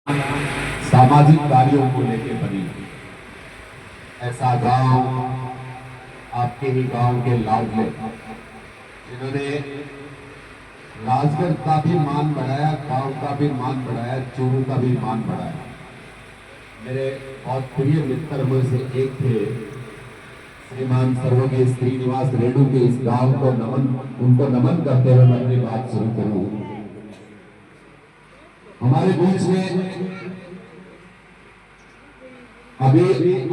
सामाजिक कार्यों को लेकर बनी। ऐसा गांव आपके ही गांव के लाडले जिन्होंने राजगढ़ का भी मान बढ़ाया, गांव का भी मान बढ़ाया, चूरू का भी मान बढ़ाया। मेरे बहुत प्रिय मित्र में से एक थे श्रीमान सर्वज्ञ श्रीनिवास रेड्डू के इस गांव को उनको नमन करते हुए मैं अपनी बात शुरू करूं। हमारे बीच में अभी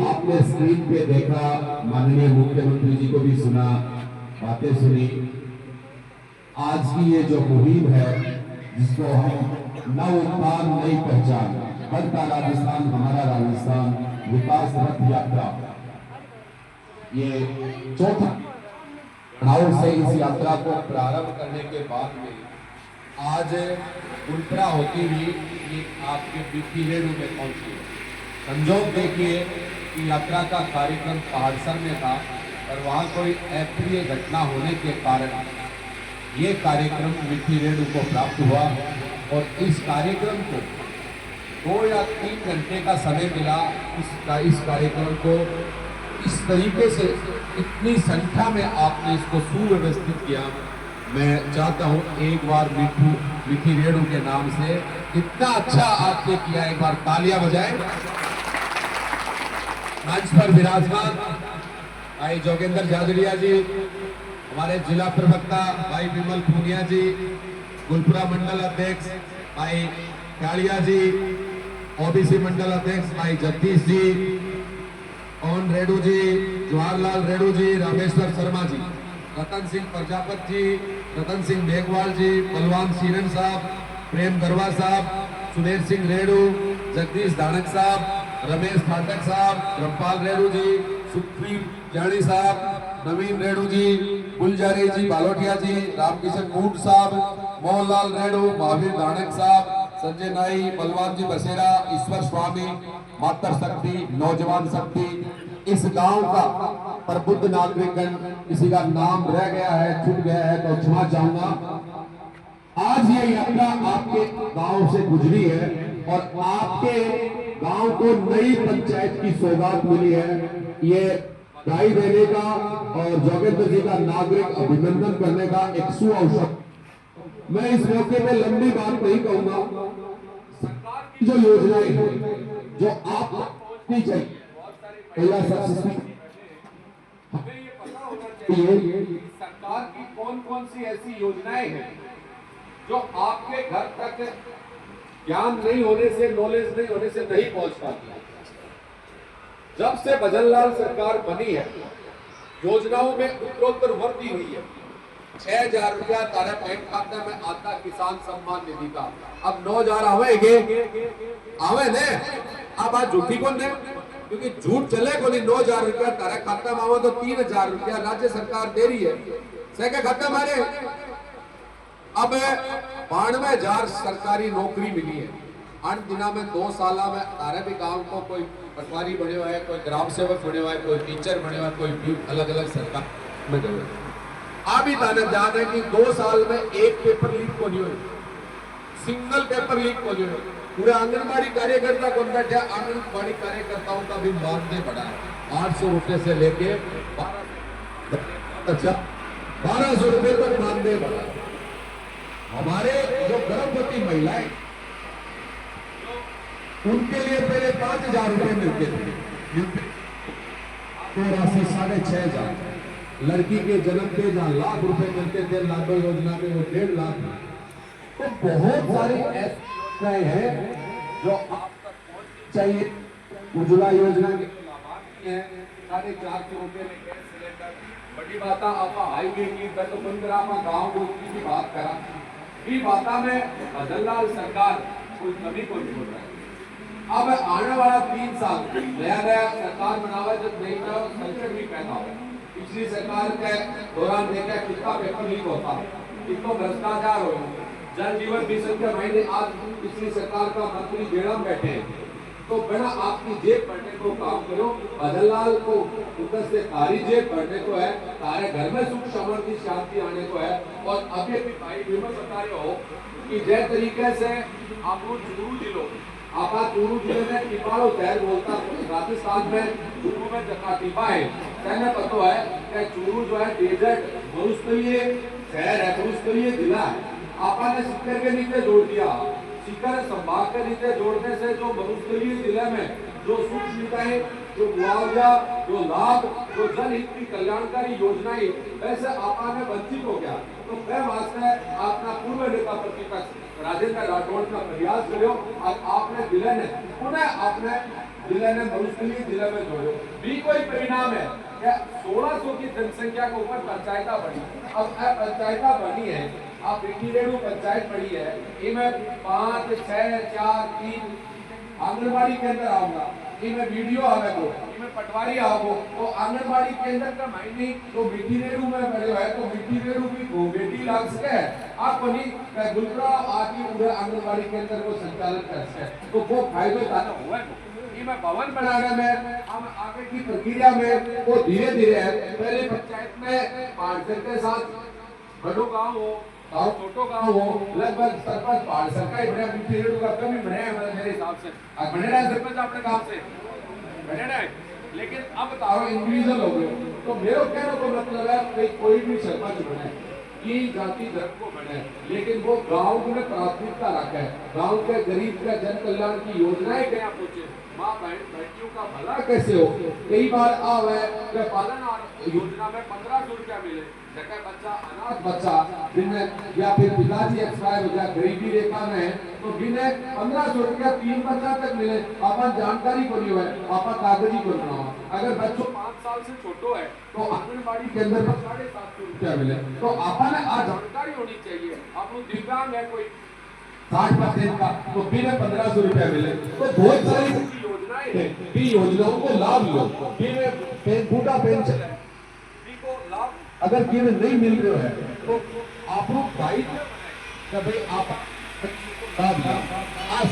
आपने स्क्रीन पे देखा, माननीय मुख्यमंत्री जी को भी सुना, बातें सुनी। आज की ये जो मुहिम है जिसको हम नव उत्थान नई पहचान, बढ़ता राजस्थान हमारा राजस्थान विकास रथ यात्रा, ये चौथा पड़ाव से इस यात्रा को प्रारंभ करने के बाद में आज उल्टा होती हुई आपके बीती रेणु में पहुंची है। संजोग देखिए कि यात्रा का कार्यक्रम पहाड़सर में था और वहां कोई अप्रिय घटना होने के कारण ये कार्यक्रम मिट्टी रेणु को प्राप्त हुआ और इस कार्यक्रम को 2 या 3 घंटे का समय मिला। इस कार्यक्रम को इस तरीके से इतनी संख्या में आपने इसको सुव्यवस्थित किया। मैं चाहता हूं एक बार मिट्टी रेणु के नाम से इतना अच्छा आपने किया, एक बार तालियां बजाएं। मंच पर विराजमान भाई जोगेंद्र जाजड़िया जी, हमारे जिला प्रवक्ता भाई विमल पूनिया जी, गुलपुरा मंडल अध्यक्ष भाई कालिया जी, ओबीसी मंडल अध्यक्ष भाई जगदीश जी, ओन रेड्डू जी, जवाहरलाल रेड्डू जी, रामेश्वर शर्मा जी, रतन सिंह प्रजापत जी, रतन सिंह मेघवाल जी, बलवान सीरन साहब, प्रेम गरवा साहब, सुधीर सिंह रेड्डू, जगदीश दानक साहब, रमेश फाटक साहब, रमपाल रेड्डू जी, सुखबीर जानी साहब, नवीन रेड्डू जी, गुलजारी जी, बालोटिया जी, रामकिशन मूड साहब, मोहनलाल रेड्डू, महावीर दानक साहब, संजय नाई, बलवान जी बसेरा, ईश्वर स्वामी, मातर शक्ति, नौजवान शक्ति, इस गांव का प्रबुद्ध नागरिकगण, किसी का नाम रह गया है, छूट गया है तो क्षमा चाहूंगा। आज ये यात्रा आपके गांव से गुजरी है और आपके गांव को नई पंचायत की सौगात मिली है। ये बधाई देने का और जोगेंद्र जी का नागरिक अभिनंदन करने का एक सुअवसर। मैं इस मौके पे लंबी बात नहीं कहूंगा। सरकार की जो योजनाएं हैं जो आप नहीं चाहिए, पहला सबसे हमें ये पता होना चाहिए सरकार की कौन कौन सी ऐसी योजनाएं हैं जो आपके घर तक ज्ञान नहीं होने से, नॉलेज नहीं होने से नहीं पहुंच पाती। जब से भजनलाल सरकार बनी है, योजनाओं में उत्तरोत्तर वृद्धि हुई है। 6,000 रुपया तारे बैंक खाते में आता किसान सम्मान निधि का, अब 9,000 आवे ने। अब आज झूठी कौन ने, क्योंकि झूठ चले को नहीं। 9,000 रुपया तारे खाते में आवे तो 3,000 रुपया राज्य सरकार दे रही है। सैके खाते मारे अब 92,000 सरकारी नौकरी मिली है। 8 दिना में 2 साल में तारे भी गांव को कोई पटवारी बने हुआ है, कोई ग्राम सेवक बने हुआ है, कोई टीचर बने हुआ है, कोई अलग अलग सरकार में गए। आप ही जान है कि 2 साल में एक पेपर लीक को नहीं हुई, सिंगल पेपर लीक को नहीं हुई। पूरे आंगनबाड़ी कार्यकर्ता कौन बैठा, आंगनबाड़ी कार्यकर्ताओं का भी मानदेय बढ़ा है 800 रुपए से लेके 1200 रुपए तक मानदेय बढ़ा। हमारे जो गर्भवती महिलाएं उनके लिए पहले 5,000 रुपए मिलते थे, तो राशि 6,500। लड़की के जन्म पे जहां लाख रुपए मिलते थे लाडो योजना में, वो 1.5 लाख। तो बहुत सारी ऐसे हैं जो आप तक पहुंचनी चाहिए। उज्ज्वला योजना के लाभार्थी हैं, 450 रुपए में गैस सिलेंडर। बड़ी बात आप हाईवे की तो बंद करा, गाँव को की बात करा ये बात में भजनलाल सरकार कोई कमी को नहीं बोल रहा है। अब आने वाला 3 साल नया सरकार बनावा, जब नई संकट भी पैदा हो। पिछली सरकार के दौरान देखा कितना पेपर लीक होता, कितना भ्रष्टाचार हो। जल जीवन मिशन के महीने आज पिछली सरकार का मंत्री बेड़म बैठे हैं, तो बिना आपकी जेब भरने को काम करो। भजनलाल को उधर से तारी जेब भरने को है, तारे घर में सुख समृद्धि शांति आने को है। और अभी भी भाई विमल बता रहे हो कि जय तरीके से आप चूरू जिलो आपा चूरू जिले में टिपाड़ो शहर बोलता राजस्थान में चूरू में जगह टिपा है कहने पता है कि चूरू जो है डेजर्ट मरुस्थलीय शहर है, मरुस्थलीय जिला है। आपा ने शिखर के नीचे जोड़ दिया, शिखर संभाग के नीचे जोड़ने से जो मरुस्थलीय जिले में जो सुख सुविधाएं, जो मुआवजा, जो लाभ, जो जनहित की कल्याणकारी योजनाएं वैसे आपा में वंचित हो गया। तो मैं वास्ते अपना पूर्व नेता प्रतिपक्ष राजेंद्र राठौड़ का प्रयास करो और आपने जिले ने पुनः आपने जिले ने मरुस्थलीय जिले में जोड़ो भी कोई परिणाम है क्या 1600 की जनसंख्या के ऊपर पंचायत बनी। अब पंचायत बनी है, आप रेणु पंचायत बड़ी है, इनमें 5, 6, 4, 3 आंगनबाड़ी केंद्र आऊंगा, इनमें वीडियो आवेगो, इनमें पटवारी आओ तो आंगनबाड़ी केंद्र का मायने तो मिट्टी रेणु में बड़े है तो मिट्टी रेणु भी बेटी लाग सके आप बनी गुलपुरा आदि पूरे आंगनबाड़ी केंद्र को संचालन कर सके तो वो फायदे ताना हुआ है। में भवन बनाने में हम आगे की प्रक्रिया में वो धीरे धीरे है। पहले पंचायत में पार्षद के साथ बड़ो गांव हो और छोटो गांव हो लगभग सरपंच पार्षद का ही बने मिट्टी रेणु का कमी बने मेरे हिसाब से बने रहे सरपंच अपने गांव से बने रहे, लेकिन अब तारो इंडिविजुअल हो गए। तो मेरे कहने को मतलब है कि कोई भी सरपंच बने की जाति धर्म को बने लेकिन वो गांव में प्राथमिकता रखे, गांव के गरीब के जन कल्याण की योजनाएं क्या पहुंचे, माँ बेटियों का भला कैसे हो। कई बार आवे कि पालन योजना में 1500 रुपया मिले जगह बच्चा अनाथ बच्चा जिनमें या फिर पिताजी एक्सपायर हो जाए गरीबी रेखा में है तो जिन्हें 1500 रुपया 3 बच्चा तक मिले अपन जानकारी को नहीं हुआ अपन कागजी को बनाओ। अगर बच्चों 5 साल से छोटो है तो आंगनबाड़ी के अंदर 750 रुपया मिले तो अपन आज जानकारी होनी चाहिए। आप दिव्यांग है कोई 60% का तो बिना 1500 रुपया मिले तो बहुत सारी योजनाएं भी योजनाओं को लाभ लो। बूढ़ा पेंशन को लाभ अगर किए नहीं मिल रहे है तो आप लोग भाई भाई आप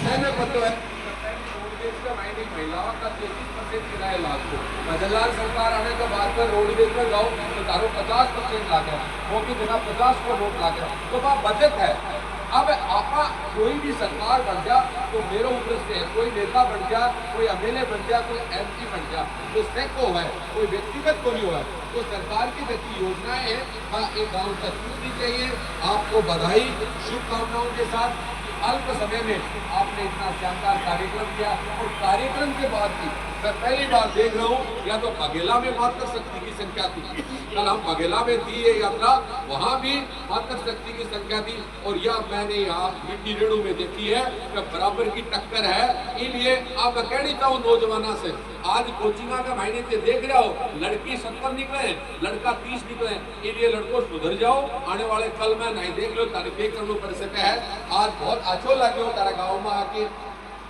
सहने पत्र है महिलाओं का 33% किराया लाभ को बजलाल सरकार आने के बाद में रोडवेज में जाओ तो तारो 50% लागे वो भी जगह 50 को वोट लागे तो वहाँ बचत है। अब आपा कोई भी सरकार बन जा तो मेरे ऊपर से कोई नेता बन जा, कोई एमएलए बन जा, कोई एमपी बन जा तो सेको है कोई व्यक्तिगत को नहीं हुआ तो सरकार की व्यक्ति योजनाएं हैं हाँ एक गाँव तक पूरी चाहिए। आपको बधाई शुभकामनाओं के साथ अल्प समय में आपने इतना शानदार कार्यक्रम किया और कार्यक्रम के बाद भी मैं पहली बार देख रहा हूँ या तो बघेला में मातृ शक्ति की संख्या थी, कल हम बघेला में थी ये यात्रा वहाँ भी मातृ शक्ति की संख्या थी और यह मैंने यहाँ मिट्टी रेणु में देखी है कि बराबर की टक्कर है। इसलिए आप कहनी चाहूँ नौजवानों से आज कोचिंगा का महीने से देख रहे हो लड़की 70 निकले लड़का 30 निकले, इसलिए लड़कों सुधर जाओ आने वाले कल में नहीं देख लो तारीफ करना पड़ सके है। आज बहुत अच्छो लगे तारा गाँव में आके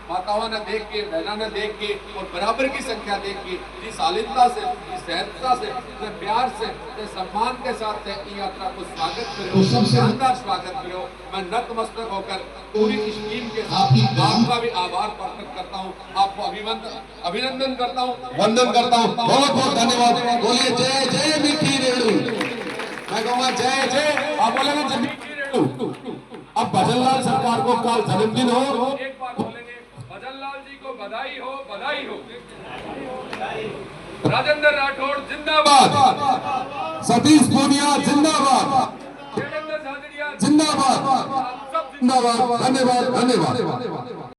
माताओं ने देख के बहना ने देख के और बराबर की संख्या देख के जिस शालीनता से जिस सहजता से प्यार से सम्मान के साथ ये यात्रा को स्वागत करो, शानदार स्वागत करो। मैं नतमस्तक होकर पूरी इस टीम के साथ आपका भी आभार प्रकट करता हूँ, आपको अभिनंदन करता हूँ, वंदन करता हूँ। बहुत बहुत धन्यवाद। बोलिए जय जय मिट्टी रेणु। मैं कहूँगा जय जय आप बोलेंगे जय मिट्टी रेणु। अब भजनलाल सरकार को कल जन्मदिन हो, एक बार बोलेंगे भजनलाल जी को बधाई हो, बधाई हो। राजेंद्र राठौड़ जिंदाबाद, सतीश पूनिया जिंदाबाद, देवेंद्र झाझड़िया जिंदाबाद, धन्यवाद धन्यवाद धन्यवाद।